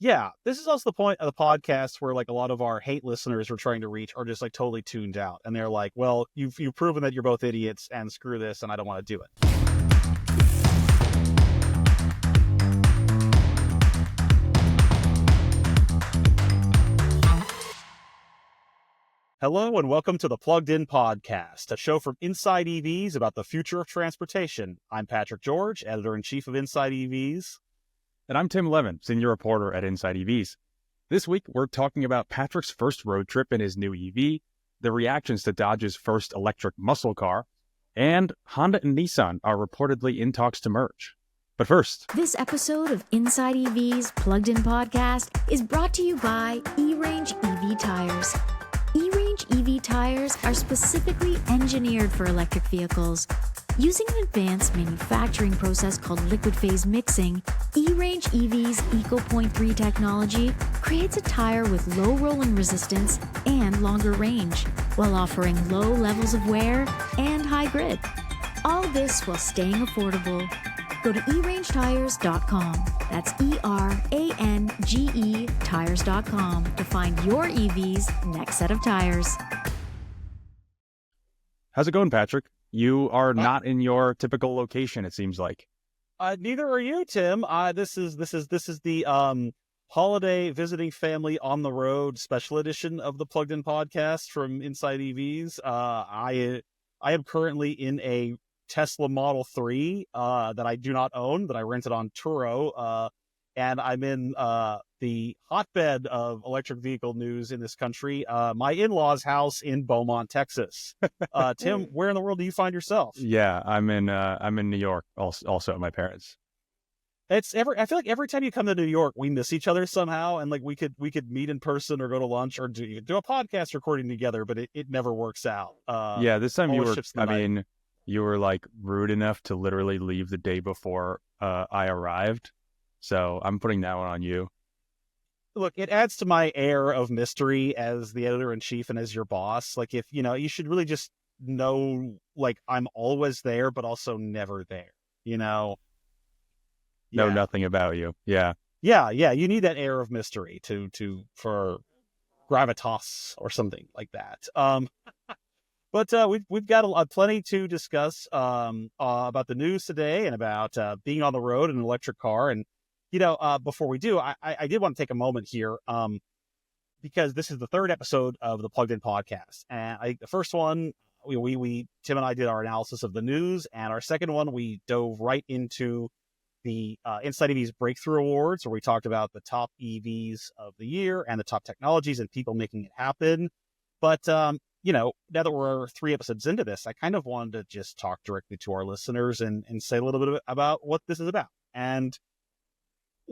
Yeah, this is also the point of the podcast where like a lot of our hate listeners we're trying to reach are just like totally tuned out, and they're like, "Well, you've proven that you're both idiots, and screw this, and I don't want to do it." Hello and welcome to the Plugged In Podcast, a show from InsideEVs about the future of transportation. I'm Patrick George, editor-in-chief of InsideEVs. And I'm Tim Levin, senior reporter at InsideEVs. This week, we're talking about Patrick's first road trip in his new EV, the reactions to Dodge's first electric muscle car, and Honda and Nissan are reportedly in talks to merge. But first, this episode of InsideEVs Plugged In Podcast is brought to you by E-Range EV Tires. E-Range EV tires are specifically engineered for electric vehicles. Using an advanced manufacturing process called liquid phase mixing, E-Range EV's EcoPoint 3 technology creates a tire with low rolling resistance and longer range, while offering low levels of wear and high grid. All this while staying affordable. Go to erangetires.com. That's ERANGE tires.com to find your EV's next set of tires. How's it going, Patrick? You are not in your typical location, it seems like. Neither are you, Tim. This is the holiday visiting family on the road special edition of the Plugged In Podcast from InsideEVs. I am currently in a Tesla Model 3 that I do not own, that I rented on Turo, and I'm in the hotbed of electric vehicle news in this country, my in-laws' house in Beaumont, Texas. Tim, where in the world do you find yourself? Yeah, I'm in New York, also at my parents'. I feel like every time you come to New York, we miss each other somehow, and like we could meet in person or go to lunch or do a podcast recording together, but it never works out. Yeah, this time you were like rude enough to literally leave the day before I arrived. So I'm putting that one on you. Look, it adds to my air of mystery as the editor-in-chief and as your boss. Like, if, you should really just know, like, I'm always there, but also never there, Know Yeah. nothing about you. Yeah. Yeah. You need that air of mystery for gravitas or something like that. But we've got plenty to discuss about the news today and about being on the road in an electric car. And, before we do, I did want to take a moment here because this is the third episode of the Plugged In Podcast. And the first one, we Tim and I did our analysis of the news. And our second one, we dove right into the InsideEVs Breakthrough Awards, where we talked about the top EVs of the year and the top technologies and people making it happen. But now that we're 3 episodes into this, I kind of wanted to just talk directly to our listeners and say a little bit about what this is about. And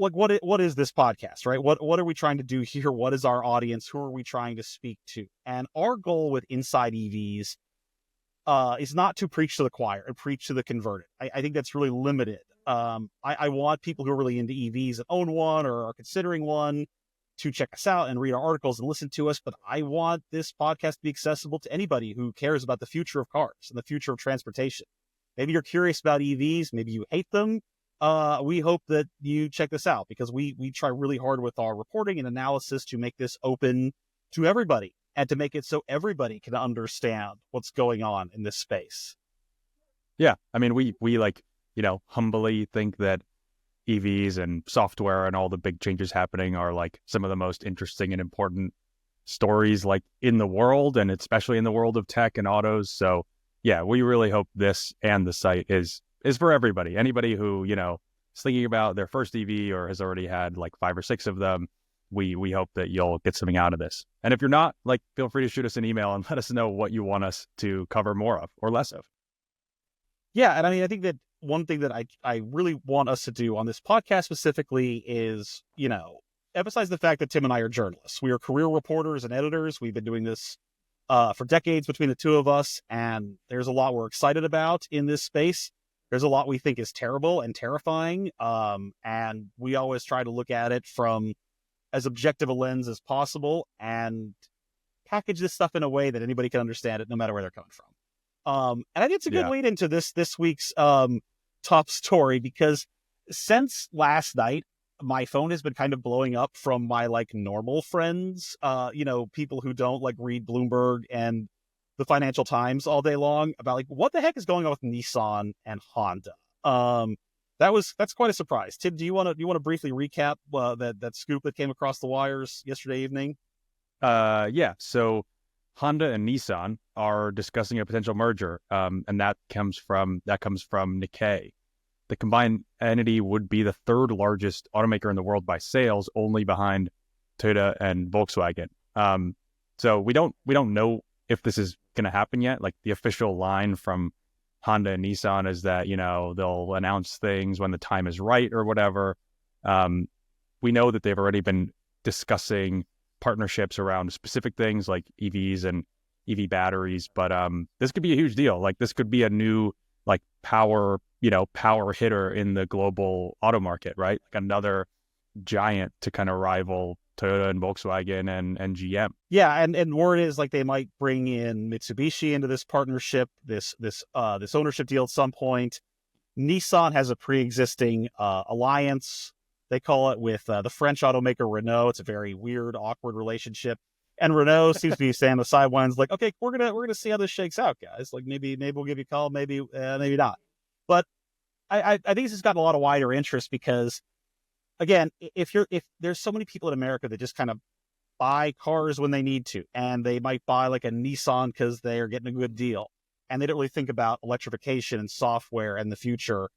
like, what is this podcast, right? What are we trying to do here? What is our audience? Who are we trying to speak to? And our goal with InsideEVs is not to preach to the choir and preach to the converted. I think that's really limited. I want people who are really into EVs that own one or are considering one to check us out and read our articles and listen to us. But I want this podcast to be accessible to anybody who cares about the future of cars and the future of transportation. Maybe you're curious about EVs. Maybe you hate them. We hope that you check this out because we try really hard with our reporting and analysis to make this open to everybody and to make it so everybody can understand what's going on in this space. Yeah. I mean, we humbly think that EVs and software and all the big changes happening are like some of the most interesting and important stories like in the world, and especially in the world of tech and autos. So yeah, we really hope this and the site is for everybody. Anybody who, is thinking about their first EV or has already had like 5 or 6 of them. We hope that you'll get something out of this. And if you're not, like, feel free to shoot us an email and let us know what you want us to cover more of or less of. Yeah. And I mean, I think that one thing that I really want us to do on this podcast specifically is, emphasize the fact that Tim and I are journalists. We are career reporters and editors. We've been doing this for decades between the two of us, and there's a lot we're excited about in this space. There's a lot we think is terrible and terrifying, and we always try to look at it from as objective a lens as possible and package this stuff in a way that anybody can understand it no matter where they're coming from. And I think it's a good lead into this week's top story, because since last night, my phone has been kind of blowing up from my like normal friends, people who don't like read Bloomberg and the Financial Times all day long about like what the heck is going on with Nissan and Honda. That's quite a surprise. Tim, do you want to briefly recap that scoop that came across the wires yesterday evening? Yeah. So Honda and Nissan are discussing a potential merger, and that comes from Nikkei. The combined entity would be the third largest automaker in the world by sales, only behind Toyota and Volkswagen. So we don't know if this is going to happen yet. Like the official line from Honda and Nissan is that, they'll announce things when the time is right or whatever. We know that they've already been discussing partnerships around specific things like EVs and EV batteries, but this could be a huge deal. Like this could be a new like power hitter in the global auto market, right? Like another giant to kind of rival Toyota and Volkswagen and GM. Yeah, and word is like they might bring in Mitsubishi into this partnership, this ownership deal at some point. Nissan has a pre-existing alliance, they call it, with the French automaker Renault. It's a very weird, awkward relationship. And Renault seems to be saying the sidelines, like, okay, we're gonna see how this shakes out, guys. Like maybe we'll give you a call, maybe not. But I think this has gotten a lot of wider interest because, again, if there's so many people in America that just kind of buy cars when they need to, and they might buy like a Nissan because they are getting a good deal, and they don't really think about electrification and software and the future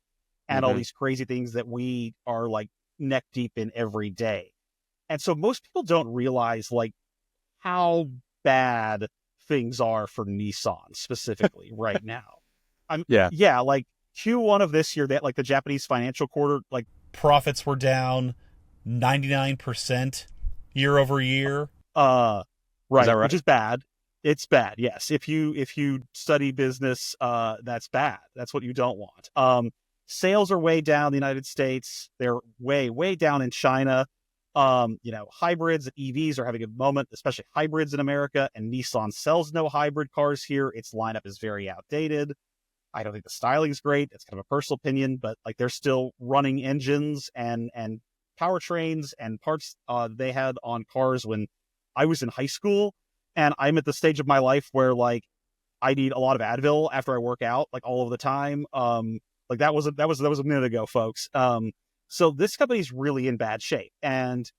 and all these crazy things that we are like neck deep in every day. And so most people don't realize like how bad things are for Nissan specifically right now. Like Q1 of this year, that like the Japanese financial quarter, like profits were down 99% year over year. Right, which is bad. It's bad. Yes. If you study business, that's bad. That's what you don't want. Sales are way down in the United States. They're way down in China. Hybrids and EVs are having a moment, especially hybrids in America, and Nissan sells no hybrid cars here. Its lineup is very outdated. I don't think the styling is great. It's kind of a personal opinion, but like they're still running engines and powertrains and parts they had on cars when I was in high school. And I'm at the stage of my life where like I need a lot of Advil after I work out, like all of the time. Like that was a minute ago, folks. So this company's really in bad shape, and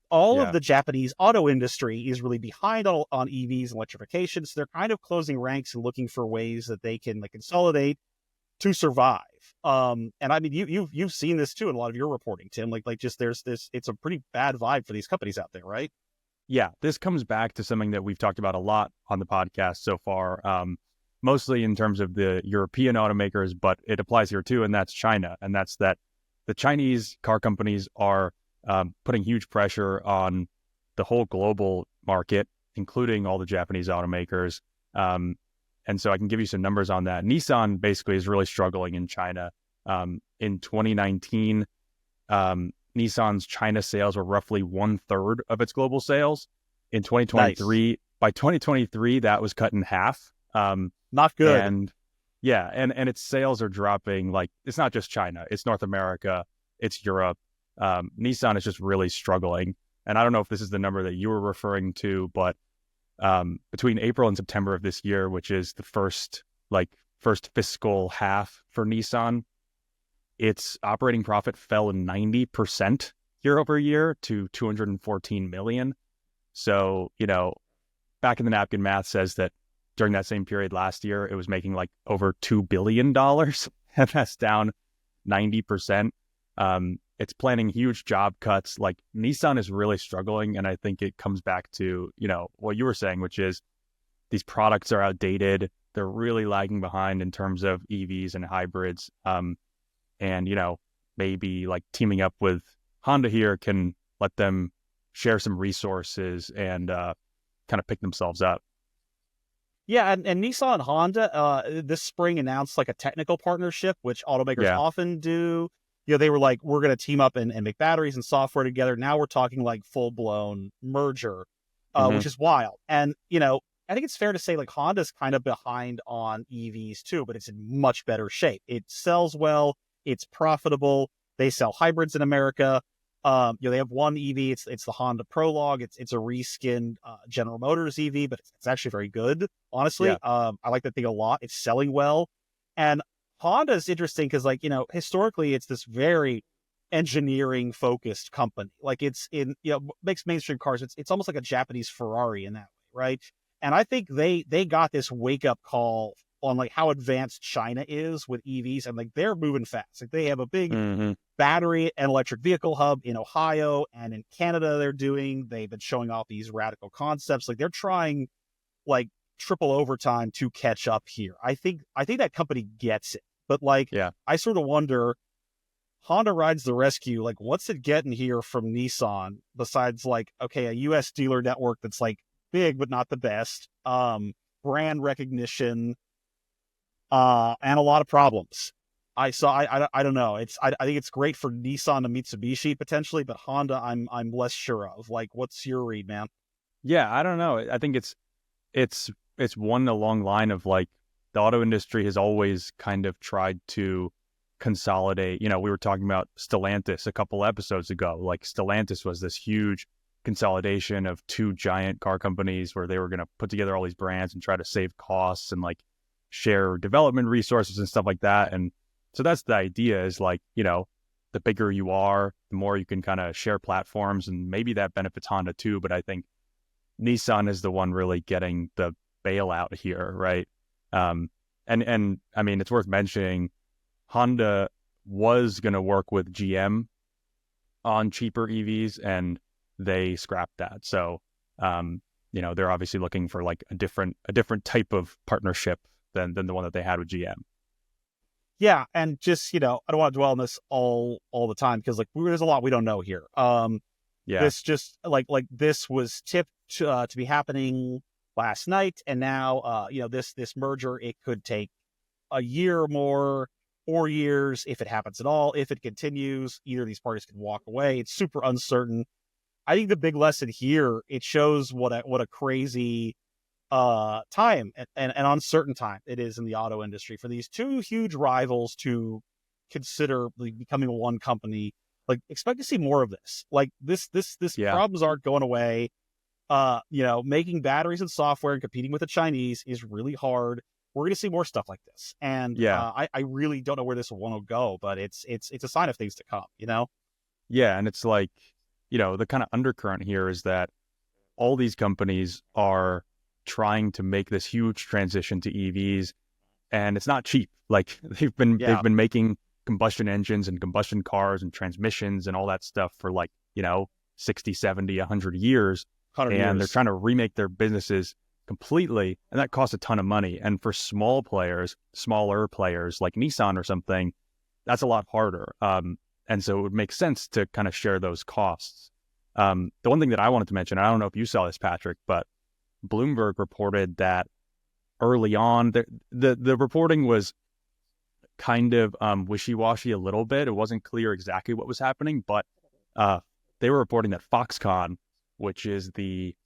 all of the Japanese auto industry is really behind on EVs and electrification. So they're kind of closing ranks and looking for ways that they can like consolidate to survive. And I mean, you've seen this too in a lot of your reporting, Tim. Like just there's this, it's a pretty bad vibe for these companies out there, right? Yeah, this comes back to something that we've talked about a lot on the podcast so far, mostly in terms of the European automakers, but it applies here too, and that's China. And that's that the Chinese car companies are putting huge pressure on the whole global market, including all the Japanese automakers. And so I can give you some numbers on that. Nissan basically is really struggling in China. In 2019, Nissan's China sales were roughly 1/3 of its global sales. In 2023, nice. By 2023, that was cut in half. Not good. And its sales are dropping. Like, it's not just China, it's North America, it's Europe. Nissan is just really struggling. And I don't know if this is the number that you were referring to, but between April and September of this year, which is the first fiscal half for Nissan, its operating profit fell 90% year over year to $214 million. So, back in the napkin math says that during that same period last year, it was making like over $2 billion, and that's down 90%. It's planning huge job cuts. Like, Nissan is really struggling, and I think it comes back to, what you were saying, which is these products are outdated. They're really lagging behind in terms of EVs and hybrids. And, maybe like teaming up with Honda here can let them share some resources and kind of pick themselves up. Yeah, and Nissan and Honda this spring announced like a technical partnership, which automakers often do. They were like, we're going to team up and make batteries and software together. Now we're talking like full-blown merger, which is wild. And, I think it's fair to say like Honda's kind of behind on EVs too, but it's in much better shape. It sells well. It's profitable. They sell hybrids in America. They have one EV. It's the Honda Prologue. It's a reskinned General Motors EV, but it's actually very good. Honestly, I like that thing a lot. It's selling well, and Honda is interesting because, like, historically, it's this very engineering focused company. Like, it's makes mainstream cars. It's almost like a Japanese Ferrari in that way, right? And I think they got this wake up call on like how advanced China is with EVs, and like they're moving fast. Like, they have a big battery and electric vehicle hub in Ohio, and in Canada they've been showing off these radical concepts. Like, they're trying like triple overtime to catch up here. I think that company gets it, but like, I sort of wonder, Honda rides the rescue. Like, what's it getting here from Nissan besides like, okay, a US dealer network that's like big but not the best, brand recognition, and a lot of problems. I don't know. I think it's great for Nissan and Mitsubishi potentially, but Honda I'm less sure of. Like, what's your read, man? Yeah, I don't know. I think it's one along line of like, the auto industry has always kind of tried to consolidate. We were talking about Stellantis a couple episodes ago. Like, Stellantis was this huge consolidation of two giant car companies where they were going to put together all these brands and try to save costs and like share development resources and stuff like that. And so that's the idea, is like, the bigger you are, the more you can kind of share platforms, and maybe that benefits Honda too. But I think Nissan is the one really getting the bailout here, right? And I mean, it's worth mentioning, Honda was going to work with GM on cheaper EVs, and they scrapped that. So, they're obviously looking for like a different type of partnership than the one that they had with GM. Yeah, and just, I don't want to dwell on this all the time, because like there's a lot we don't know here. This just like this was tipped to be happening last night, and now this merger, it could take a year or more, 4 years if it happens at all. If it continues, either of these parties can walk away. It's super uncertain. I think the big lesson here, it shows what a crazy time and uncertain time it is in the auto industry for these two huge rivals to consider becoming one company. Like, expect to see more of this. Like, this problems aren't going away. Making batteries and software and competing with the Chinese is really hard. We're going to see more stuff like this, and I really don't know where this will go, but it's a sign of things to come. Yeah, and it's like, the kind of undercurrent here is that all these companies are trying to make this huge transition to EVs, and it's not cheap. Like, they've been making combustion engines and combustion cars and transmissions and all that stuff for like 60, 70, 100 years, and they're trying to remake their businesses completely, and that costs a ton of money. And for smaller players like Nissan or something, that's a lot harder. And so it would make sense to kind of share those costs. The one thing that I wanted to mention, I don't know if you saw this, Patrick, but Bloomberg reported that early on, the reporting was kind of wishy-washy a little bit. It wasn't clear exactly what was happening, but they were reporting that Foxconn, which is the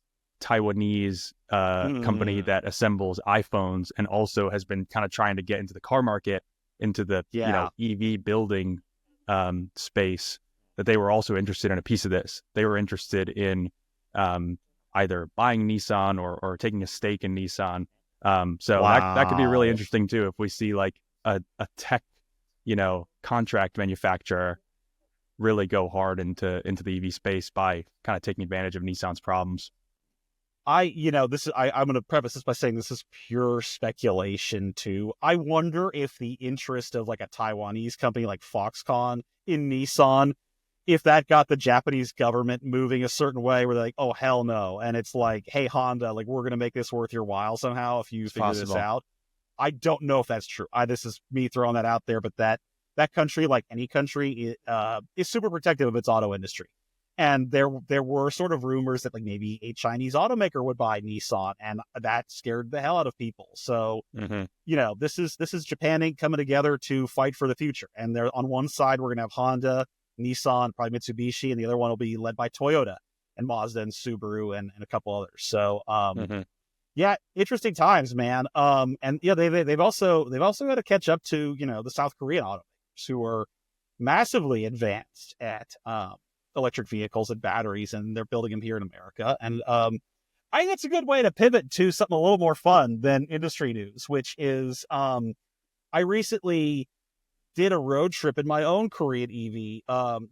Taiwanese company that assembles iPhones and also has been kind of trying to get into the car market, into the EV building space, that they were also interested in a piece of this. They were interested in either buying Nissan or taking a stake in Nissan. So that could be really interesting too, if we see like a tech, contract manufacturer really go hard into the EV space by kind of taking advantage of Nissan's problems. I'm going to preface this by saying this is pure speculation too. I wonder if the interest of like a Taiwanese company like Foxconn in Nissan, if that got the Japanese government moving a certain way where they're like, oh, hell no. And it's like, hey, Honda, like, we're going to make this worth your while somehow if you figure this out. I don't know if that's true. This is me throwing that out there, but that country, like any country, is super protective of its auto industry. And there were sort of rumors that like maybe a Chinese automaker would buy Nissan, and that scared the hell out of people. So, this is Japan Inc. coming together to fight for the future. And they're on one side, we're going to have Honda, Nissan, probably Mitsubishi, and the other one will be led by Toyota and Mazda and Subaru and a couple others. So, interesting times, man. They've also got to catch up to, the South Korean automakers who are massively advanced at electric vehicles and batteries, and they're building them here in America. And I think that's a good way to pivot to something a little more fun than industry news, which is I recently did a road trip in my own Korean EV,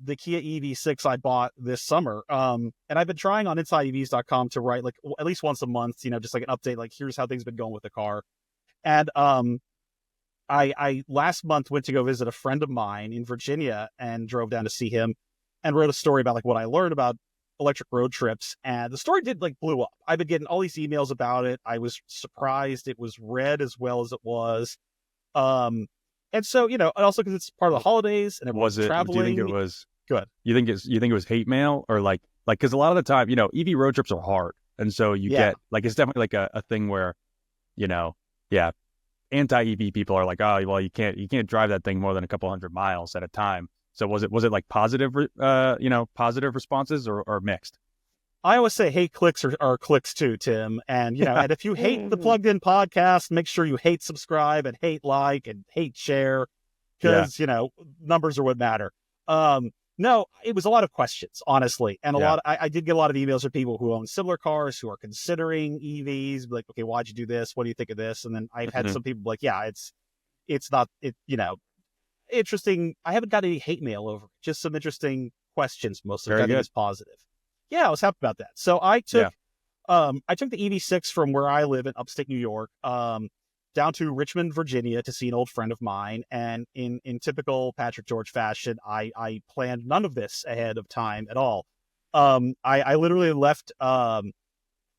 the Kia EV6 I bought this summer. And I've been trying on InsideEVs.com to write like at least once a month, just like an update, like here's how things been going with the car. And I last month went to go visit a friend of mine in Virginia and drove down to see him and wrote a story about like what I learned about electric road trips. And the story did like blew up. I've been getting all these emails about it. I was surprised it was read as well as it was. And so, and also because it's part of the holidays and everyone's traveling. Do you think it was good? You think it was hate mail or like because a lot of the time, EV road trips are hard, and so you get like it's definitely like a thing where, anti-EV people are like, oh well, you can't drive that thing more than a couple hundred miles at a time. So was it like positive positive responses or mixed? I always say hate clicks are clicks too, Tim. And, and if you hate the Plugged In podcast, make sure you hate subscribe and hate like and hate share because, numbers are what matter. No, it was a lot of questions, honestly. And I did get a lot of emails from people who own similar cars who are considering EVs, like, okay, why'd you do this? What do you think of this? And then I've had some people like, yeah, it's not, interesting. I haven't got any hate mail over, just some interesting questions. Most of it is positive. Yeah, I was happy about that. So I took the EV6 from where I live in upstate New York down to Richmond, Virginia to see an old friend of mine. And in typical Patrick George fashion, I planned none of this ahead of time at all. I literally left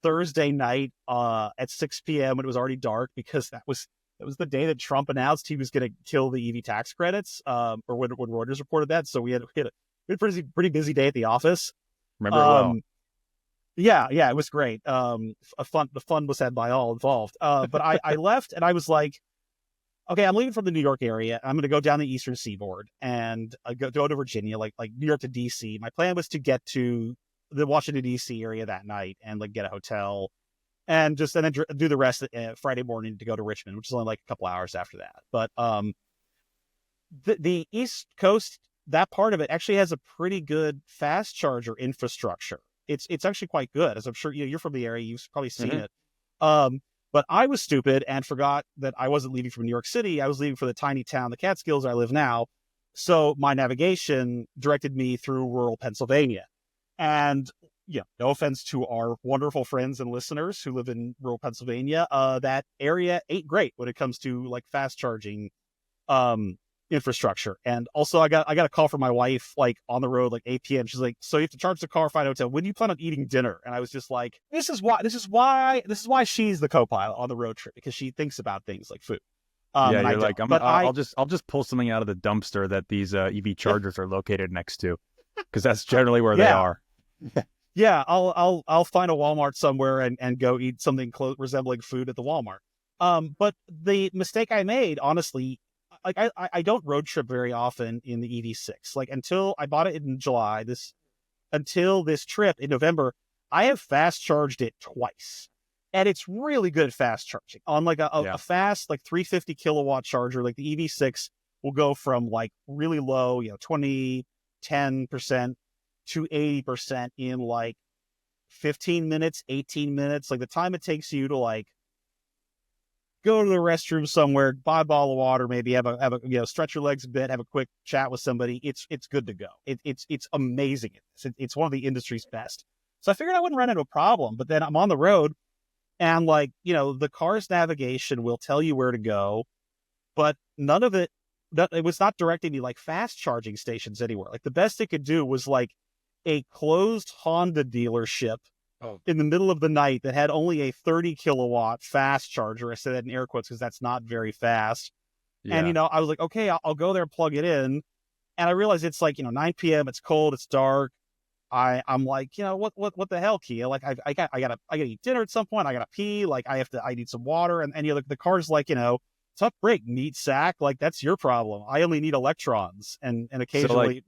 Thursday night at 6 p.m. when it was already dark because that was the day that Trump announced he was going to kill the EV tax credits or when Reuters reported that. So we had a pretty busy day at the office. Remember it well. Yeah, it was great. The fun was had by all involved. But I left and I was like, okay, I'm leaving from the New York area. I'm going to go down the Eastern Seaboard and go to Virginia, like New York to DC. My plan was to get to the Washington DC area that night and like get a hotel and then do the rest Friday morning to go to Richmond, which is only like a couple hours after that. But the East Coast, that part of it actually has a pretty good fast charger infrastructure. It's actually quite good, as I'm sure you're from the area. You've probably seen it. But I was stupid and forgot that I wasn't leaving from New York City. I was leaving for the tiny town, the Catskills, where I live now. So my navigation directed me through rural Pennsylvania. And no offense to our wonderful friends and listeners who live in rural Pennsylvania, that area ain't great when it comes to like fast charging infrastructure. And also I got a call from my wife like on the road like 8 p.m. She's like, so you have to charge the car, find a hotel. When do you plan on eating dinner? And I was just like, this is why she's the co-pilot on the road trip, because she thinks about things like food. You're like, I'll just pull something out of the dumpster that these EV chargers are located next to, because that's generally where they are. Yeah, I'll find a Walmart somewhere and go eat something resembling food at the Walmart. But the mistake I made, honestly, like I don't road trip very often in the EV6. Like until I bought it in July, until this trip in November, I have fast charged it twice. And it's really good fast charging on like a fast, like 350 kilowatt charger. Like the EV6 will go from like really low, 10% to 80% in like 15 minutes, 18 minutes. Like the time it takes you to like go to the restroom somewhere, buy a bottle of water, maybe have a stretch your legs a bit, have a quick chat with somebody. It's good to go. It's amazing. It's one of the industry's best. So I figured I wouldn't run into a problem, but then I'm on the road and like, the car's navigation will tell you where to go, but none of it was not directing me like fast charging stations anywhere. Like the best it could do was like a closed Honda dealership in the middle of the night that had only a 30 kilowatt fast charger. I said that in air quotes because that's not very fast. Yeah. And, I was like, okay, I'll go there and plug it in. And I realized it's like, 9 p.m. It's cold. It's dark. I'm like, what the hell, Kia? Like I gotta eat dinner at some point. I gotta pee. Like I need some water. And the car's like, tough break, meat sack. Like that's your problem. I only need electrons and occasionally,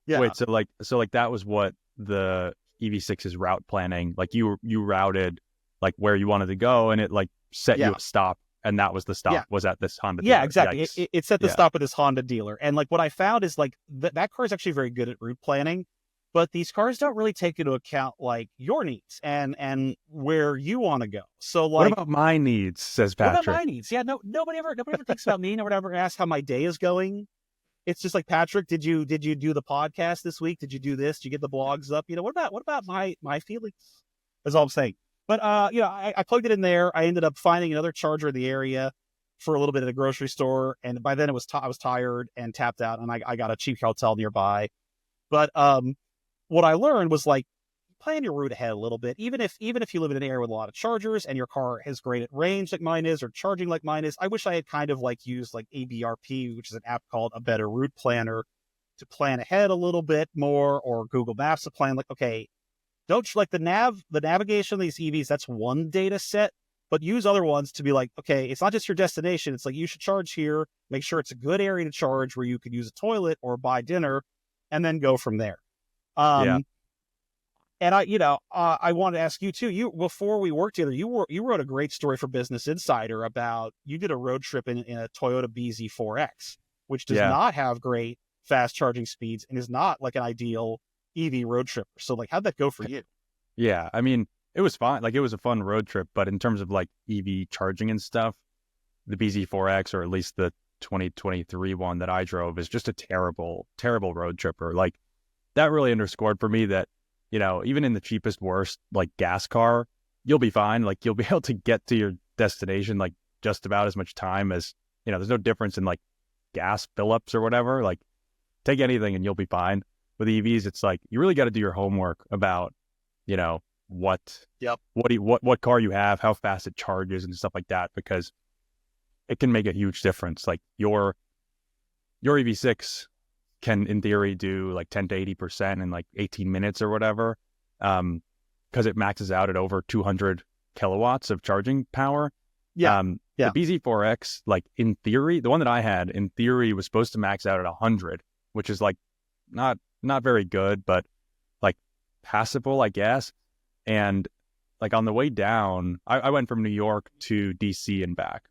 Yeah. Wait, so that was what the EV6's route planning, like you routed like where you wanted to go and it like set you a stop and that was the stop. Yeah. Was at this Honda. Yeah, dealer. exactly. It's at the Yeah. stop of this Honda dealer. And like what I found is like that car is actually very good at route planning, but these cars don't really take into account like your needs and where you want to go. So like, What about my needs? Says what Patrick. about my needs? Yeah, nobody ever thinks about me. Nobody ever asks how my day is going. It's just like, Patrick, did you do the podcast this week? Did you do this? Did you get the blogs up? What about my feelings? That's all I'm saying. But I plugged it in there. I ended up finding another charger in the area for a little bit at a grocery store, and by then I was tired and tapped out, and I got a cheap hotel nearby. But what I learned was like, plan your route ahead a little bit. Even if you live in an area with a lot of chargers and your car is great at range like mine is, or charging like mine is, I wish I had kind of like used like ABRP, which is an app called A Better Route Planner, to plan ahead a little bit more, or Google Maps to plan like, okay, don't like the navigation of these EVs, that's one data set, but use other ones to be like, okay, it's not just your destination. It's like, you should charge here, make sure it's a good area to charge where you could use a toilet or buy dinner, and then go from there. Yeah. And I wanted to ask you too. You, before we worked together, you wrote a great story for Business Insider about, you did a road trip in a Toyota BZ4X, which does not have great fast charging speeds and is not like an ideal EV road trip. So like, how'd that go for you? Yeah, I mean, it was fine. Like, it was a fun road trip, but in terms of like EV charging and stuff, the BZ4X, or at least the 2023 one that I drove, is just a terrible road tripper. Like, that really underscored for me that, even in the cheapest, worst, like gas car, you'll be fine. Like, you'll be able to get to your destination, like just about as much time as, there's no difference in like gas fill-ups or whatever. Like, take anything and you'll be fine. With EVs, it's like, you really got to do your homework about, what car you have, how fast it charges and stuff like that, because it can make a huge difference. Like, your EV6 can, in theory, do like 10 to 80% in like 18 minutes or whatever, because it maxes out at over 200 kilowatts of charging power. Yeah. The BZ4X, like, in theory, the one that I had, in theory, was supposed to max out at 100, which is like not very good, but like passable, I guess. And like, on the way down, I went from New York to DC and back,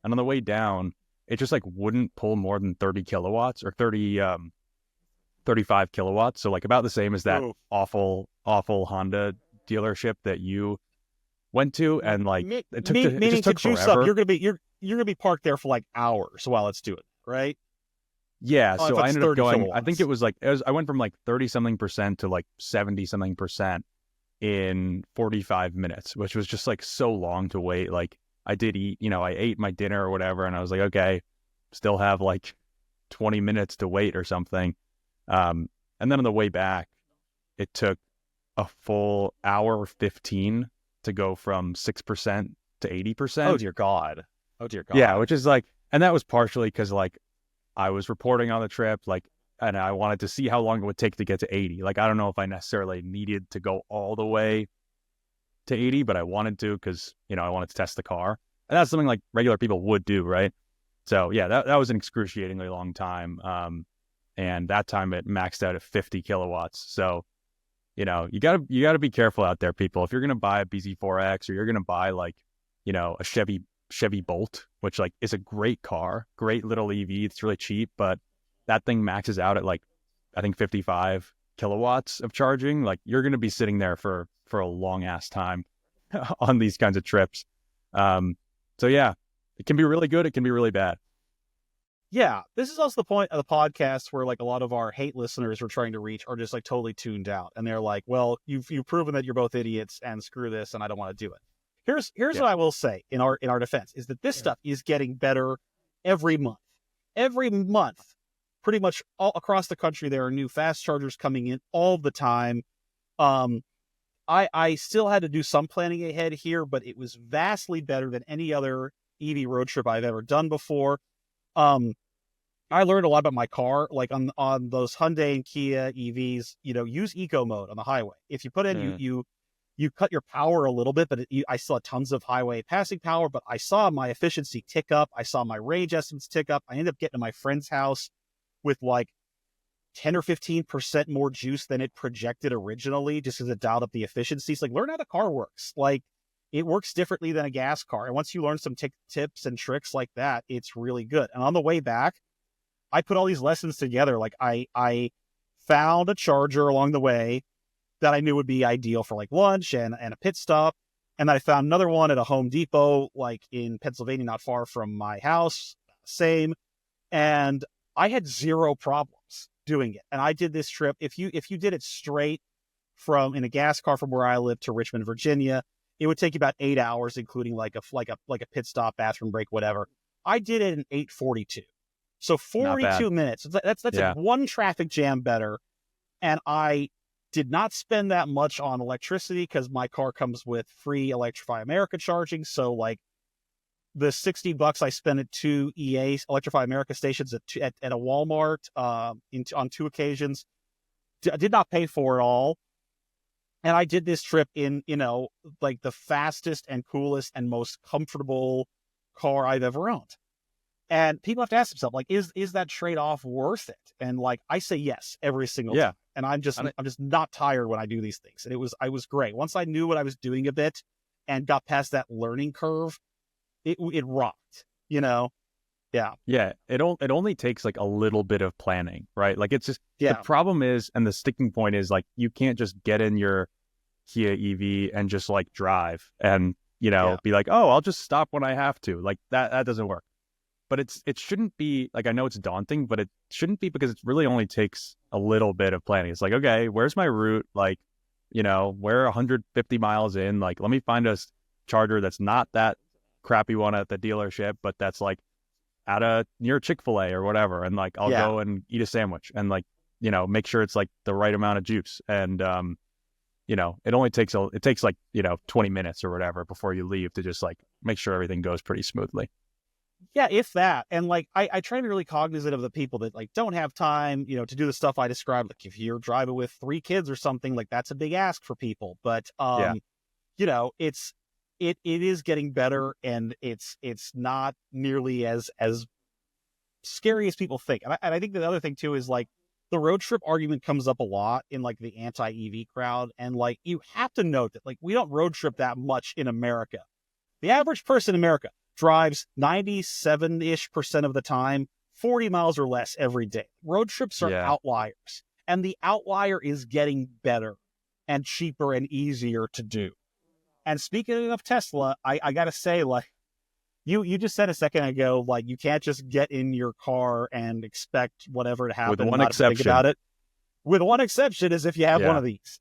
and on the way down, it just like wouldn't pull more than 30 kilowatts or 35 kilowatts. So like, about the same as that awful Honda dealership that you went to. And like, it just took juice forever. up, you're gonna be parked there for like hours while it's doing it, right? Yeah. So I ended up going, kilowatts. I think it was like, I went from like 30 something percent to like 70 something percent in 45 minutes, which was just like so long to wait. Like, I did eat, I ate my dinner or whatever, and I was like, okay, still have like 20 minutes to wait or something. And then on the way back, it took a full hour 15 to go from 6% to 80%. Oh dear God. Yeah, which is like, and that was partially because like, I was reporting on the trip, like, and I wanted to see how long it would take to get to 80. Like, I don't know if I necessarily needed to go all the way to 80, but I wanted to, because, I wanted to test the car. And that's something like regular people would do, right? So yeah, that was an excruciatingly long time. And that time it maxed out at 50 kilowatts. So, you gotta be careful out there, people. If you're gonna buy a BZ4X, or you're gonna buy like, a Chevy Bolt, which like is a great car, great little EV. It's really cheap, but that thing maxes out at like, I think 55 kilowatts of charging. Like, you're going to be sitting there for a long ass time on these kinds of trips. So yeah, it can be really good. It can be really bad. Yeah. This is also the point of the podcast where like a lot of our hate listeners we're trying to reach are just like totally tuned out. And they're like, well, you've proven that you're both idiots, and screw this, and I don't want to do it. Here's what I will say in our defense is that this stuff is getting better every month. Every month, pretty much all across the country, there are new fast chargers coming in all the time. I still had to do some planning ahead here, but it was vastly better than any other EV road trip I've ever done before. I learned a lot about my car, like on those Hyundai and Kia EVs. Use eco mode on the highway. If you put in you cut your power a little bit, but I still had tons of highway passing power, but I saw my efficiency tick up. I saw my range estimates tick up. I ended up getting to my friend's house with like 10 or 15% more juice than it projected originally, just because it dialed up the efficiencies. Like, learn how the car works. Like, it works differently than a gas car. And once you learn some tips and tricks like that, it's really good. And on the way back, I put all these lessons together. Like I found a charger along the way that I knew would be ideal for like lunch and a pit stop. And then I found another one at a Home Depot, like in Pennsylvania, not far from my house. Same. And I had zero problems doing it. And I did this trip. If you did it straight in a gas car from where I live to Richmond, Virginia, it would take you about 8 hours, including like a pit stop, bathroom break, whatever. I did it in 8:42. So 42 minutes. That's like one traffic jam better. And I did not spend that much on electricity because my car comes with free Electrify America charging. So like the $60 I spent at 2 EA Electrify America stations at a Walmart on 2 occasions, I did not pay for it all. And I did this trip in, like the fastest and coolest and most comfortable car I've ever owned. And people have to ask themselves, like, is that trade-off worth it? And like, I say yes every single time. And I'm just not tired when I do these things. And I was great. Once I knew what I was doing a bit and got past that learning curve, it rocked, Yeah. Yeah. It only takes like a little bit of planning, right? Like it's just, the problem is, and the sticking point is like, you can't just get in your Kia EV and just like drive and, be like, oh, I'll just stop when I have to. Like that doesn't work. But it shouldn't be like, I know it's daunting, but it shouldn't be, because it really only takes a little bit of planning. It's like, okay, where's my route? Like, we're 150 miles in, like, let me find a charger that's not that crappy one at the dealership, but that's like near Chick-fil-A or whatever. And like, I'll go and eat a sandwich and like, make sure it's like the right amount of juice. And, it only takes like, 20 minutes or whatever before you leave to just like make sure everything goes pretty smoothly. Yeah, if that. And like, I try to be really cognizant of the people that like don't have time, to do the stuff I described. Like if you're driving with 3 kids or something, like that's a big ask for people. But, it is getting better, and it's not nearly as scary as people think. And I think the other thing too is like the road trip argument comes up a lot in like the anti-EV crowd. And like, you have to note that like, we don't road trip that much in America. The average person in America drives 97-ish% of the time, 40 miles or less every day. Road trips are outliers. And the outlier is getting better and cheaper and easier to do. And speaking of Tesla, I got to say, like, you just said a second ago, like, you can't just get in your car and expect whatever to happen. With one exception. Think about it. With one exception is if you have one of these.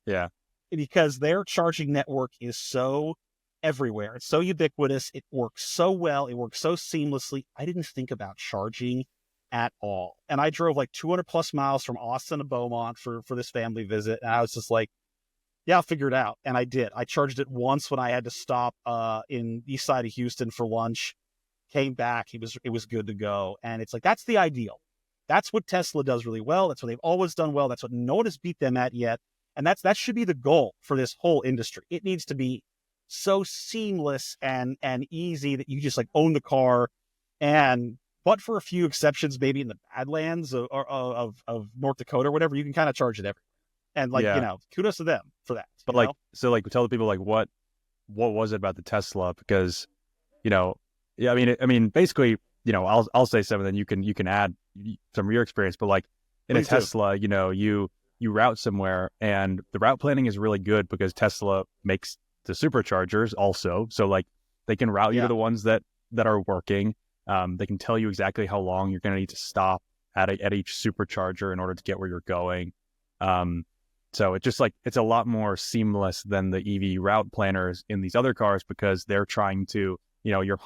Yeah. Because their charging network is so everywhere. It's so ubiquitous. It works so well. It works so seamlessly. I didn't think about charging at all. And I drove like 200 plus miles from Austin to Beaumont for this family visit. And I was just like, yeah, I'll figure it out. And I did. I charged it once when I had to stop in east side of Houston for lunch, came back. It was good to go. And it's like, that's the ideal. That's what Tesla does really well. That's what they've always done well. That's what no one has beat them at yet. And that should be the goal for this whole industry. It needs to be so seamless and easy that you just like own the car, but for a few exceptions, maybe in the Badlands of North Dakota or whatever, you can kind of charge it everywhere. And like, kudos to them for that. But like, so like tell the people like what was it about the Tesla? Because, I mean, basically, I'll say some, and then you can add some of your experience, but like in a Tesla, you route somewhere and the route planning is really good because Tesla makes the superchargers also. So like they can route you to the ones that are working. They can tell you exactly how long you're going to need to stop at each supercharger in order to get where you're going. So it's just like, it's a lot more seamless than the EV route planners in these other cars because they're trying to, your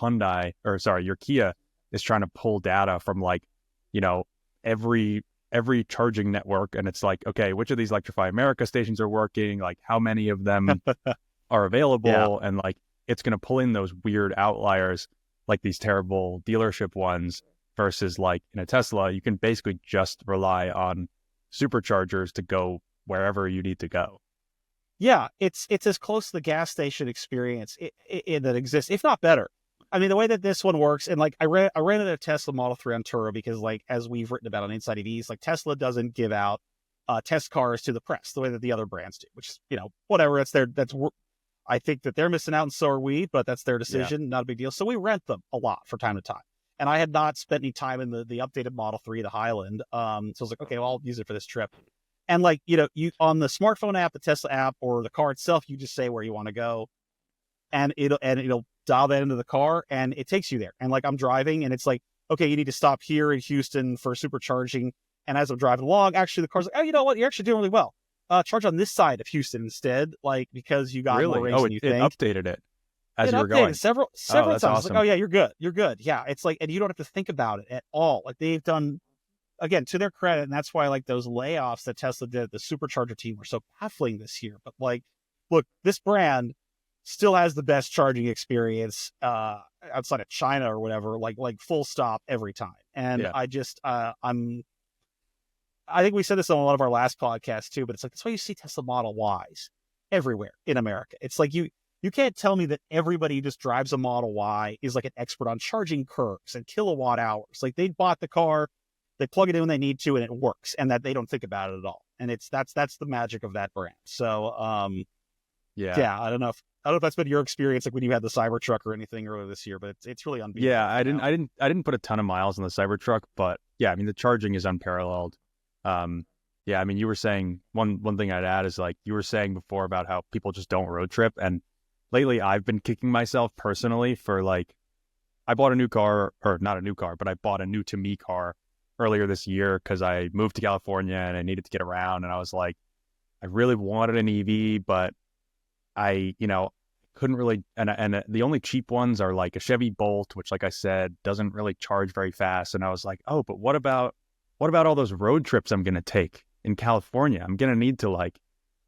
Kia is trying to pull data from like, every charging network. And it's like, okay, which of these Electrify America stations are working? Like how many of them are available? And like, it's going to pull in those weird outliers, like these terrible dealership ones versus like in a Tesla, you can basically just rely on superchargers to go wherever you need to go. Yeah, it's as close to the gas station experience that exists, if not better. I mean, the way that this one works, and like I rented a Tesla Model 3 on Turo because, like, as we've written about on InsideEVs, like Tesla doesn't give out test cars to the press the way that the other brands do, which is, whatever. That's I think that they're missing out, and so are we, but that's their decision. Not a big deal. So we rent them a lot from time to time. And I had not spent any time in the updated Model 3, the Highland. So I was like, okay, well, I'll use it for this trip. And like, you on the smartphone app, the Tesla app, or the car itself, you just say where you want to go, and it'll dial that into the car, and it takes you there. And like, I'm driving, and it's like, okay, you need to stop here in Houston for supercharging. And as I'm driving along, actually the car's like, oh, you know what? You're actually doing really well. Charge on this side of Houston instead, like, because you got more range than you think. It updated it as you were updated going. several times. Awesome. Like, oh yeah, you're good. Yeah, it's like, and you don't have to think about it at all. Like, they've done, again, to their credit, and that's why like those layoffs that Tesla did, the supercharger team, were so baffling this year. But like, look, this brand still has the best charging experience outside of China or whatever, like full stop every time. And I think we said this on a lot of our last podcasts too, but it's like, that's why you see Tesla Model Ys everywhere in America. It's like, you can't tell me that everybody who just drives a Model Y is like an expert on charging curves and kilowatt hours. Like, they bought the car, they plug it in when they need to, and it works, and that they don't think about it at all. And that's the magic of that brand. So, I don't know if that's been your experience, like when you had the Cybertruck or anything earlier this year, but it's really unbeatable. Yeah, I didn't put a ton of miles on the Cybertruck, but yeah, I mean, the charging is unparalleled. Yeah, I mean, you were saying one thing I'd add is, like, you were saying before about how people just don't road trip, and lately I've been kicking myself personally for, like, I bought a new car, or not a new car, but I bought a new to me car earlier this year because I moved to California and I needed to get around, and I was like, I really wanted an EV, but I couldn't really, and the only cheap ones are like a Chevy Bolt, which, like I said, doesn't really charge very fast. And I was like, oh, but what about all those road trips I'm going to take in California? I'm going to need to, like,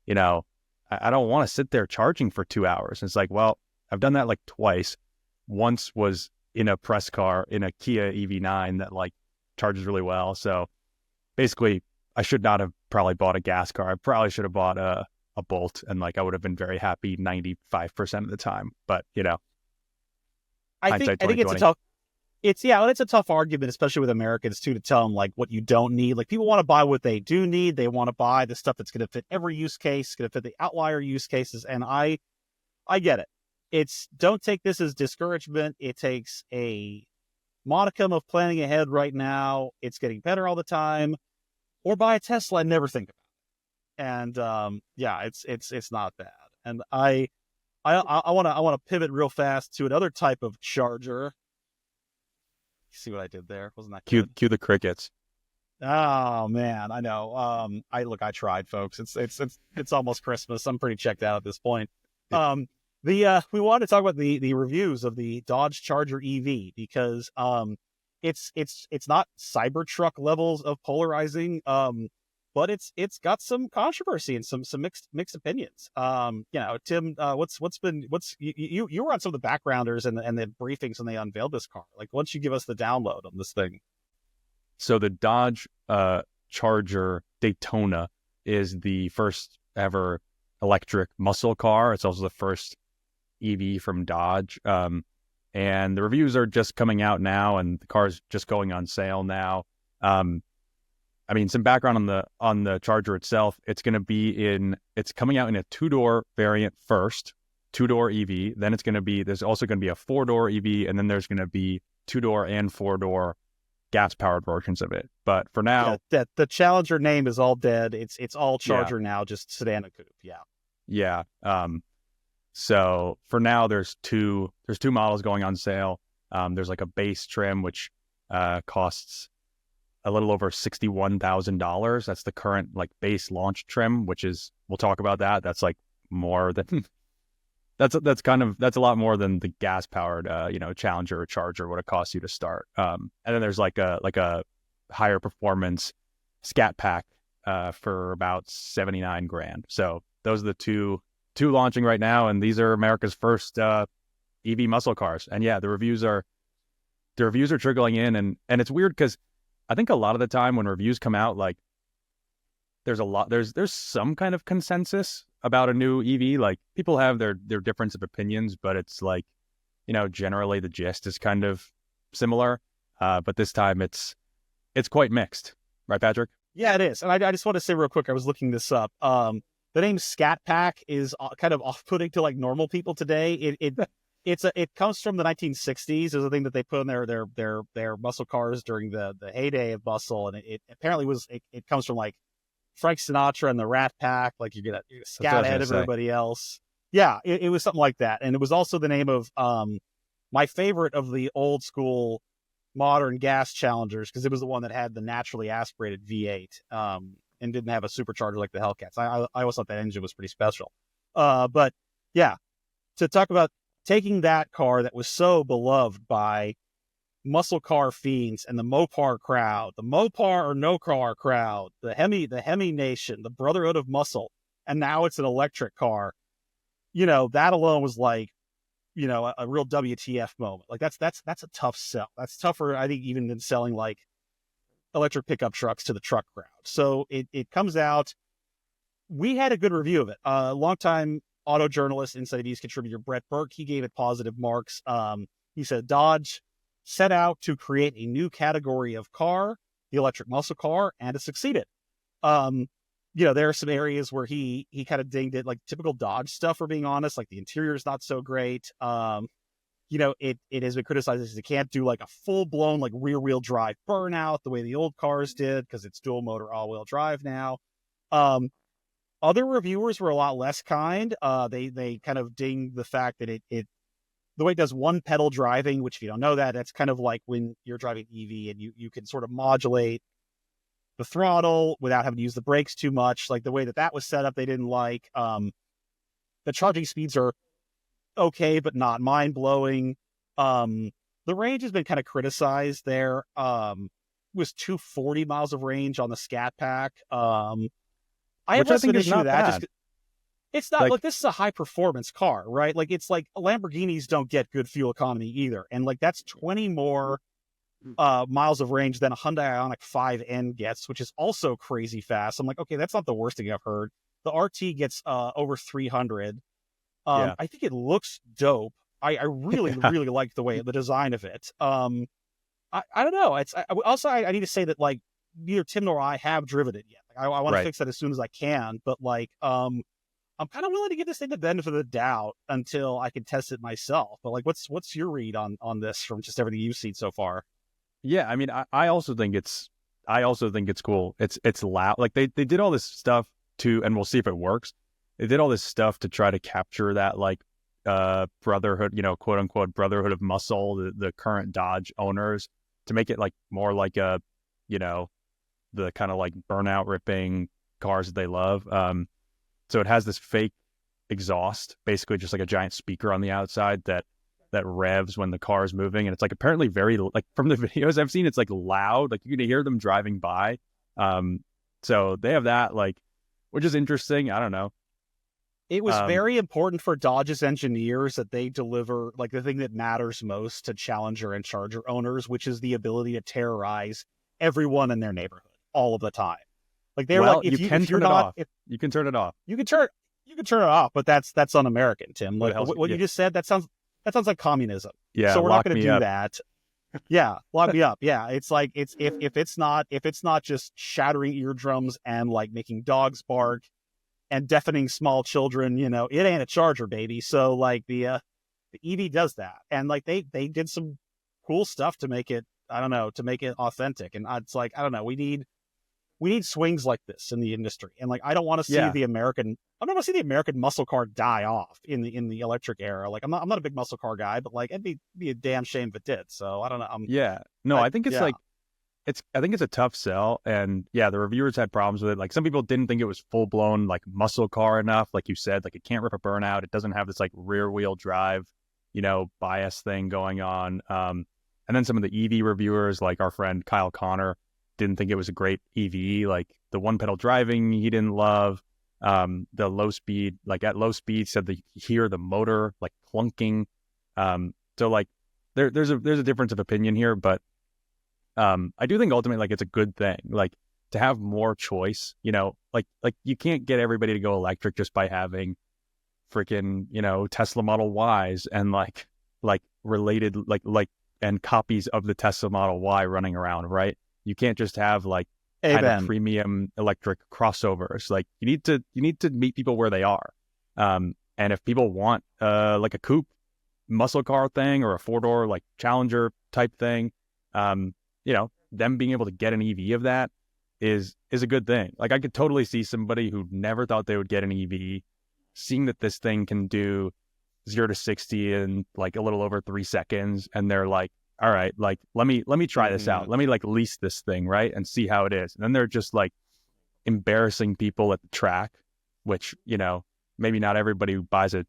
I don't want to sit there charging for 2 hours. And it's like, well, I've done that like twice. Once was in a press car in a Kia EV9 that like charges really well. So basically, I should not have probably bought a gas car. I probably should have bought a Bolt, and like I would have been very happy 95% of the time. But I think it's a tough argument, especially with Americans too, to tell them like what you don't need. Like, people want to buy what they do need. They want to buy the stuff that's going to fit every use case, going to fit the outlier use cases. And I get it. Don't take this as discouragement. It takes a modicum of planning ahead right now. It's getting better all the time. Or buy a Tesla and never think about it. And it's not bad. And I want to pivot real fast to another type of charger. See what I did there? Wasn't that good? Cue the crickets. Oh man, I know. I tried, folks. It's almost Christmas. I'm pretty checked out at this point. We wanted to talk about the reviews of the Dodge Charger EV because it's not Cybertruck levels of polarizing. But it's got some controversy and some mixed opinions. Tim, you were on some of the backgrounders and the briefings when they unveiled this car. Like, why don't you give us the download on this thing? So the Dodge Charger Daytona is the first ever electric muscle car. It's also the first EV from Dodge. And the reviews are just coming out now, and the car's just going on sale now. I mean, some background on the Charger itself. It's coming out in a 2-door variant first, 2-door EV. Then there's also going to be a 4-door EV, and then there's going to be 2-door and 4-door gas-powered versions of it. But for now, the Challenger name is all dead. It's all Charger now, just sedan and coupe. Yeah. So for now, there's two models going on sale. There's like a base trim, which costs a little over $61,000. That's the current like base launch trim, which is, we'll talk about that. That's like more than that's a lot more than the gas powered Challenger or Charger would have cost you to start. And then there's like a higher performance Scat Pack for about $79,000. So those are the two launching right now, and these are America's first EV muscle cars. And yeah, the reviews are trickling in, and it's weird because I think a lot of the time when reviews come out, like there's some kind of consensus about a new EV. Like, people have their difference of opinions, but it's like, generally the gist is kind of similar. But this time it's quite mixed, right, Patrick? Yeah, it is. And I just want to say real quick, I was looking this up. the name Scat Pack is kind of off-putting to like normal people today. It comes from the 1960s. It was a thing that they put in their muscle cars during the heyday of muscle, and it apparently it comes from like Frank Sinatra and the Rat Pack. Like you're gonna scat ahead of everybody else. Yeah, it was something like that, and it was also the name of my favorite of the old school modern gas Challengers, because it was the one that had the naturally aspirated V8 and didn't have a supercharger like the Hellcats. I always thought that engine was pretty special. But yeah, to talk about taking that car that was so beloved by muscle car fiends and the Mopar crowd, the Mopar or no car crowd, the Hemi Nation, the Brotherhood of Muscle, and now it's an electric car. You know, that alone was like, you know, a real WTF moment. Like that's a tough sell. That's tougher, I think, even than selling like electric pickup trucks to the truck crowd. So it comes out. We had a good review of it. Longtime auto journalist, InsideEVs contributor Brett Burke, he gave it positive marks. He said Dodge set out to create a new category of car, the electric muscle car, and it succeeded. You know, there are some areas where he kind of dinged it, like typical Dodge stuff, for being honest. Like the interior is not so great. You know, it has been criticized as it can't do like a full-blown like rear-wheel drive burnout the way the old cars did, because it's dual motor all-wheel drive now. Other reviewers were a lot less kind. They kind of dinged the fact that it the way it does one pedal driving, which if you don't know that's kind of like when you're driving EV and you can sort of modulate the throttle without having to use the brakes too much. Like the way that was set up, they didn't like. The charging speeds are okay, but not mind-blowing. The range has been kind of criticized there. Was 240 miles of range on the Scat Pack. I have less of an issue with that. Just, it's not like this is a high-performance car, right? Like it's like Lamborghinis don't get good fuel economy either, and like that's 20 more miles of range than a Hyundai Ioniq 5N gets, which is also crazy fast. I'm like, okay, that's not the worst thing I've heard. The RT gets over 300. I think it looks dope. I really, really like the design of it. I don't know. I need to say that like neither Tim nor I have driven it yet. Like, I want to fix that as soon as I can, but like, I'm kind of willing to give this thing the benefit of the doubt until I can test it myself. But like, what's your read on this from just everything you've seen so far? Yeah, I mean, I also think it's cool. It's loud. Like they did all this stuff and we'll see if it works. They did all this stuff to try to capture that like brotherhood, you know, quote unquote brotherhood of muscle, the current Dodge owners, to make it like more like a, you know, the kind of like burnout ripping cars that they love. So it has this fake exhaust, basically just like a giant speaker on the outside that revs when the car is moving, and it's like apparently very, like from the videos I've seen, it's like loud, like you can hear them driving by. So they have that, like, which is interesting. I don't know. It was very important for Dodge's engineers that they deliver like the thing that matters most to Challenger and Charger owners, which is the ability to terrorize everyone in their neighborhood all of the time. Like they're like, you can turn it off. You can turn it off, but that's un-American, Tim. Like what you just said, that sounds like communism. Yeah. So we're not going to do that. Yeah. Lock me up. Yeah. It's like, if it's not just shattering eardrums and like making dogs bark and deafening small children, you know, it ain't a Charger, baby. So like the EV does that. And like they did some cool stuff to make it, I don't know, to make it authentic. And it's like, I don't know, we need swings like this in the industry. And like, I don't want to see the American muscle car die off in the electric era. Like I'm not a big muscle car guy, but like it'd be a damn shame if it did. So I don't know. I think it's like, I think it's a tough sell. And yeah, the reviewers had problems with it. Like some people didn't think it was full blown like muscle car enough. Like you said, like it can't rip a burnout. It doesn't have this like rear wheel drive, you know, bias thing going on. And then some of the EV reviewers, like our friend Kyle Connor, didn't think it was a great EV. Like the one pedal driving he didn't love. The low speed, like at low speed, said that you hear the motor like clunking. So like there's a difference of opinion here, but I do think ultimately like it's a good thing, like to have more choice, you know, like you can't get everybody to go electric just by having freaking, you know, Tesla Model Ys and like related like and copies of the Tesla Model Y running around, right? You can't just have like kind of Amen. premium electric crossovers. Like you need to meet people where they are. And if people want like a coupe muscle car thing or a 4-door like Challenger type thing, them being able to get an EV of that is a good thing. Like I could totally see somebody who never thought they would get an EV seeing that this thing can do 0 to 60 in like a little over 3 seconds, and they're like, all right, like let me try this out. Let me like lease this thing, right, and see how it is. And then they're just like embarrassing people at the track, which maybe not everybody who buys a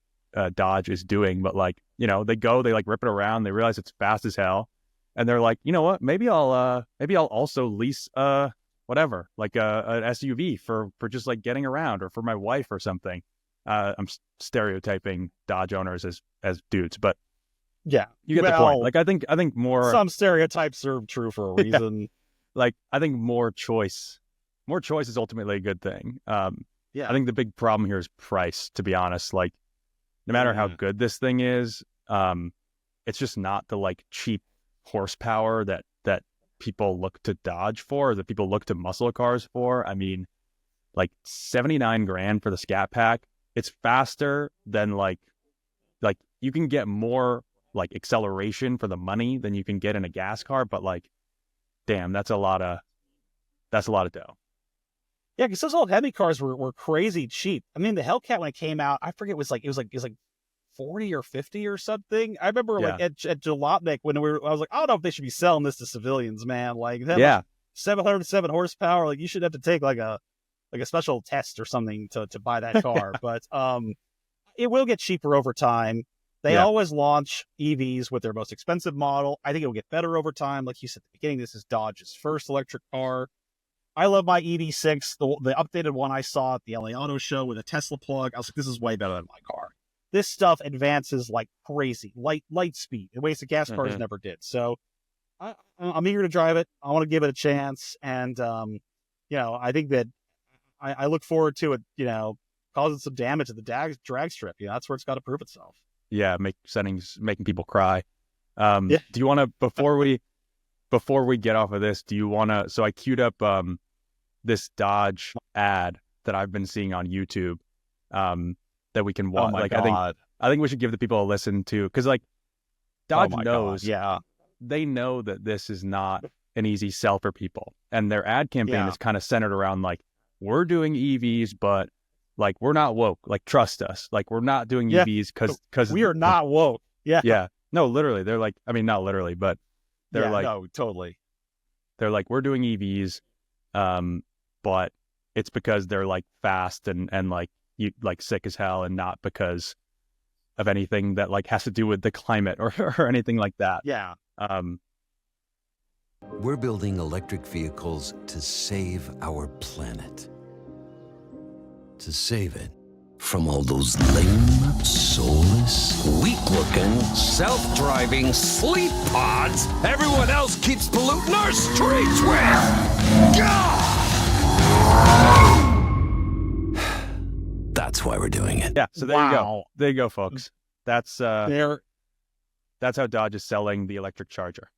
Dodge is doing, but like they like rip it around, they realize it's fast as hell, and they're like, you know what, maybe I'll also lease whatever, like an SUV for just like getting around, or for my wife or something. I'm stereotyping Dodge owners as dudes, but yeah, you get the point. Like I think more some stereotypes are true for a reason. Yeah. Like I think more choice is ultimately a good thing. I think the big problem here is price, to be honest. Like no matter how good this thing is, it's just not the like cheap horsepower that people look to Dodge for, that people look to muscle cars for. I mean, like $79,000 for the Scat Pack. It's faster than like you can get more like acceleration for the money than you can get in a gas car, but like, damn, that's a lot of dough. Yeah, because those old Hemi cars were crazy cheap. I mean, the Hellcat when it came out, I forget, it was like 40 or 50 or something. I remember like at Jalopnik when I was like, I don't know if they should be selling this to civilians, man. Like, like 707 horsepower. Like, you should have to take like a special test or something to buy that car. But it will get cheaper over time. They always launch EVs with their most expensive model. I think it will get better over time. Like you said at the beginning, this is Dodge's first electric car. I love my EV6. The updated one I saw at the LA Auto Show with a Tesla plug, I was like, this is way better than my car. This stuff advances like crazy, light speed in ways that gas cars never did. So I'm eager to drive it. I want to give it a chance. And, I think that I look forward to it, causing some damage at the drag strip. That's where it's got to prove itself. Yeah, making people cry. Do you want to, before we get off of this, do you want to, so I queued up this Dodge ad that I've been seeing on YouTube that we can watch. Oh my like God. I think we should give the people a listen to, because like Dodge knows, God. They know that this is not an easy sell for people, and their ad campaign is kind of centered around like, we're doing EVs, but like we're not woke. Like trust us. Like we're not doing EVs because we are not woke. Yeah. Yeah. No, literally, they're like, I mean, not literally, but they're like, no, totally. They're like, we're doing EVs, but it's because they're like fast and like you like sick as hell, and not because of anything that like has to do with the climate or anything like that. Yeah. We're building electric vehicles to save our planet. To save it from all those lame, soulless, weak-looking, self-driving sleep pods everyone else keeps polluting our streets with. That's why we're doing it. Yeah, so there you go. There you go, folks. That's how Dodge is selling the electric Charger.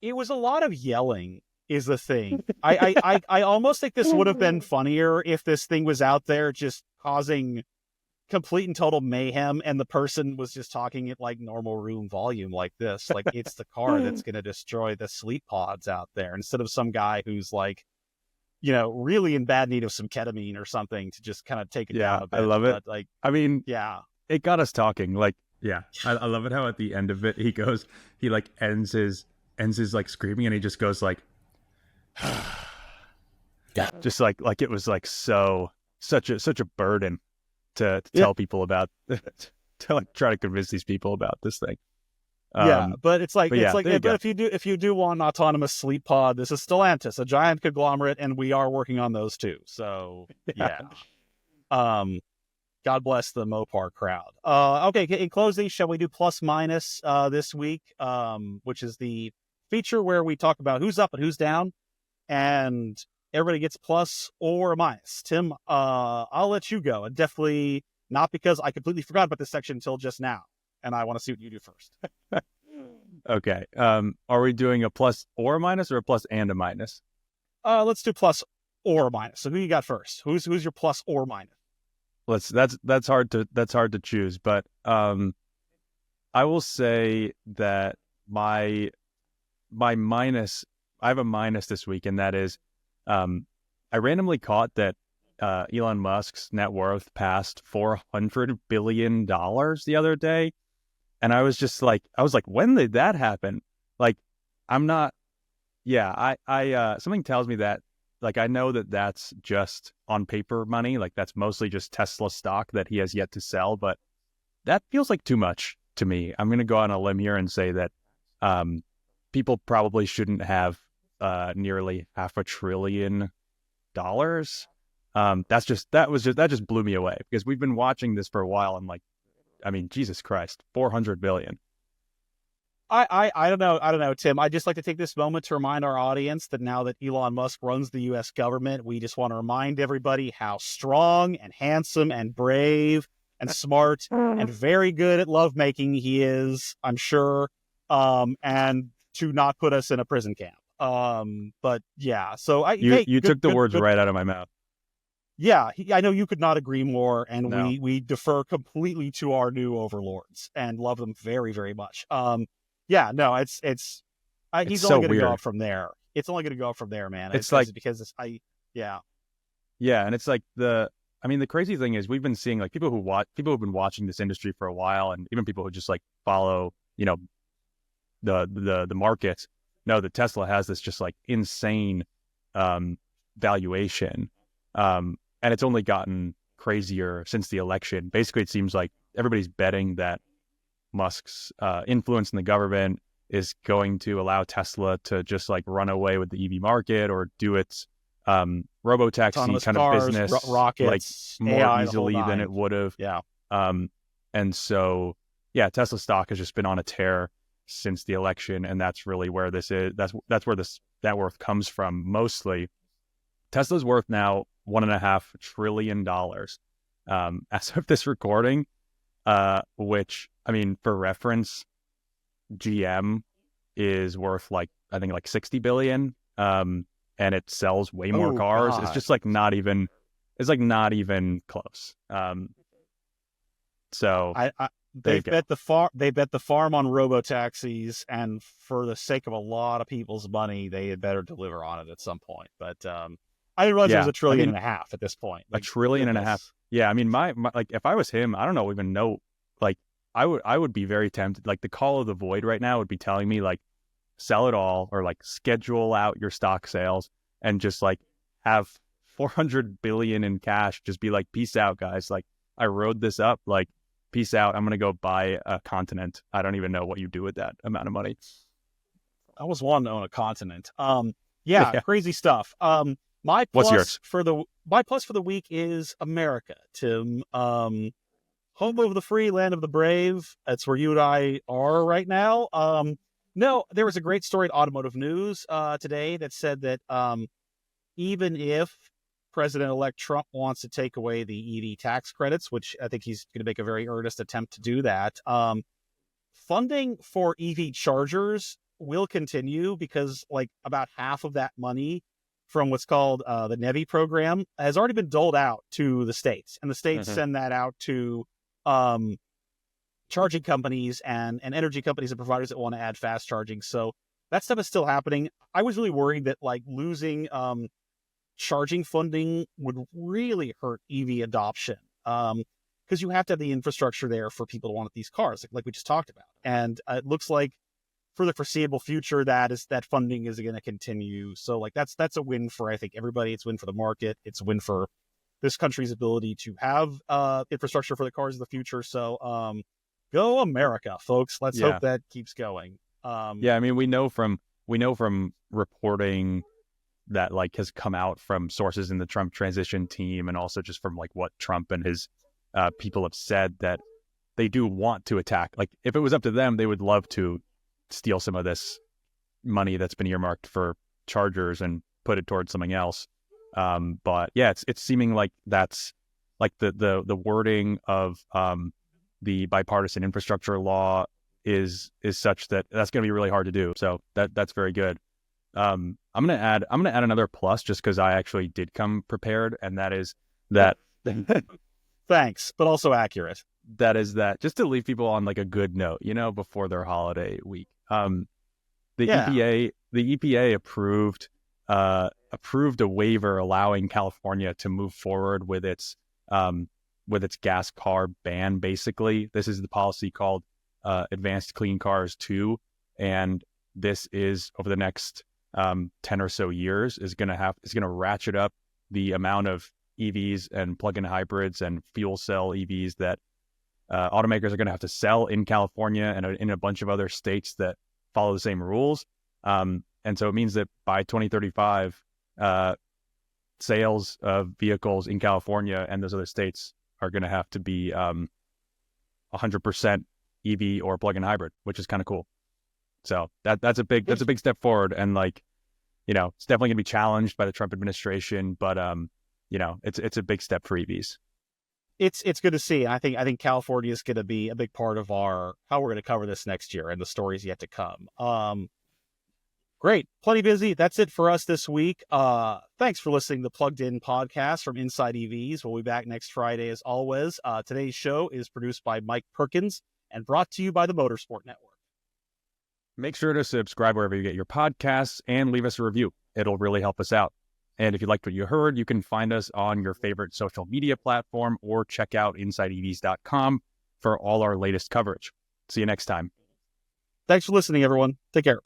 It was a lot of yelling is the thing. I almost think this would have been funnier if this thing was out there just causing complete and total mayhem, and the person was just talking at like normal room volume like this. Like it's the car that's going to destroy the sleep pods out there, instead of some guy who's like, really in bad need of some ketamine or something to just kind of take it down a bit. I love it. But, like, I mean, it got us talking. Like, I love it how at the end of it, he like ends his like screaming, and he just goes like, just like it was like such a burden to tell people about, to like try to convince these people about this thing. But it's like, but if you do want an autonomous sleep pod, this is Stellantis, a giant conglomerate, and we are working on those too. So God bless the Mopar crowd. Okay, in closing, shall we do plus minus this week, which is the feature where we talk about who's up and who's down, and everybody gets plus or a minus. Tim, I'll let you go, and definitely not because I completely forgot about this section until just now, and I want to see what you do first. Okay. Are we doing a plus or a minus, or a plus and a minus? Let's do plus or minus. So who you got first? Who's your plus or minus? That's hard to choose, but I will say that my minus, I have a minus this week, and that is I randomly caught that Elon Musk's net worth passed $400 billion the other day. And I was like, when did that happen? Like, something tells me that, like, I know that that's just on paper money. Like, that's mostly just Tesla stock that he has yet to sell, but that feels like too much to me. I'm going to go on a limb here and say that people probably shouldn't have nearly $500 billion. That just blew me away, because we've been watching this for a while. I'm like, I mean, Jesus Christ, 400 billion. I don't know, Tim. I'd just like to take this moment to remind our audience that now that Elon Musk runs the U.S. government, we just want to remind everybody how strong and handsome and brave and smart and very good at lovemaking he is, I'm sure, and to not put us in a prison camp. But yeah, so you took the words right out of my mouth. Yeah, I know you could not agree more, and No. we defer completely to our new overlords and love them very, very much. Yeah, no, he's only so going to weird. go up from there. It's only going to go up from there, man. It's like, yeah. Yeah, and it's like the crazy thing is, we've been seeing, like, people who've been watching this industry for a while, and even people who just like follow, the markets, know that Tesla has this just like insane valuation, and it's only gotten crazier since the election. Basically, it seems like everybody's betting that Musk's influence in the government is going to allow Tesla to just like run away with the EV market, or do its robotaxi Autonomous kind cars, of business rockets, like more AI, easily than it would have. Yeah. And so, yeah, Tesla stock has just been on a tear since the election, and that's really where this is. That's where this net worth comes from mostly. Tesla's worth now $1.5 trillion as of this recording, which, I mean, for reference, GM is worth like, I think, like 60 billion, and it sells way more cars. God. It's just like not even close. So they bet the farm on robotaxis, and for the sake of a lot of people's money, they had better deliver on it at some point. But I didn't realize it was $1.5 trillion at this point. Like, $1.5 trillion. Yeah, I mean, my like, if I was him, I don't even know. Like, I would be very tempted. Like, the call of the void right now would be telling me, like, sell it all, or like schedule out your stock sales and just like have 400 billion in cash. Just be like, peace out, guys. Like, I rode this up. Like, peace out. I'm gonna go buy a continent. I don't even know what you do with that amount of money. I always wanted to own a continent. Yeah, crazy stuff. My What's plus yours? for the week is America, Tim. Home of the free, land of the brave. That's where you and I are right now. No, there was a great story in Automotive News today that said that even if President-elect Trump wants to take away the EV tax credits, which I think he's going to make a very earnest attempt to do that, funding for EV chargers will continue, because like about half of that money from what's called the NEVI program has already been doled out to the states, and the states send that out to charging companies and energy companies and providers that want to add fast charging. So that stuff is still happening. I was really worried that like losing charging funding would really hurt EV adoption, because you have to have the infrastructure there for people to want these cars, like we just talked about. And it looks like for the foreseeable future, that funding is going to continue. So like that's a win for, I think, everybody. It's a win for the market. It's a win for this country's ability to have infrastructure for the cars of the future. So go America, folks. Let's hope that keeps going. Yeah, I mean, we know from reporting that like has come out from sources in the Trump transition team, and also just from like what Trump and his people have said, that they do want to attack. Like, if it was up to them, they would love to steal some of this money that's been earmarked for chargers and put it towards something else. But yeah, it's seeming like that's like the wording of the bipartisan infrastructure law is such that that's going to be really hard to do. So that's very good. I'm gonna add another plus just because I actually did come prepared, and that is that Thanks, but also accurate. that just to leave people on like a good note, before their holiday week. The EPA approved a waiver allowing California to move forward with its gas car ban. Basically, this is the policy called Advanced Clean Cars 2, and this is over the next 10 or so years is going to ratchet up the amount of EVs and plug-in hybrids and fuel cell EVs that automakers are going to have to sell in California and in a bunch of other states that follow the same rules. And so it means that by 2035, sales of vehicles in California and those other states are going to have to be 100% EV or plug-in hybrid, which is kind of cool. So that's a big step forward, and it's definitely going to be challenged by the Trump administration, but it's a big step for EVs. It's good to see. I think California is going to be a big part of how we're going to cover this next year and the stories yet to come. Great, plenty busy. That's it for us this week. Thanks for listening to the Plugged In podcast from InsideEVs. We'll be back next Friday as always. Today's show is produced by Mike Perkins and brought to you by the Motorsport Network. Make sure to subscribe wherever you get your podcasts and leave us a review. It'll really help us out. And if you liked what you heard, you can find us on your favorite social media platform or check out InsideEVs.com for all our latest coverage. See you next time. Thanks for listening, everyone. Take care.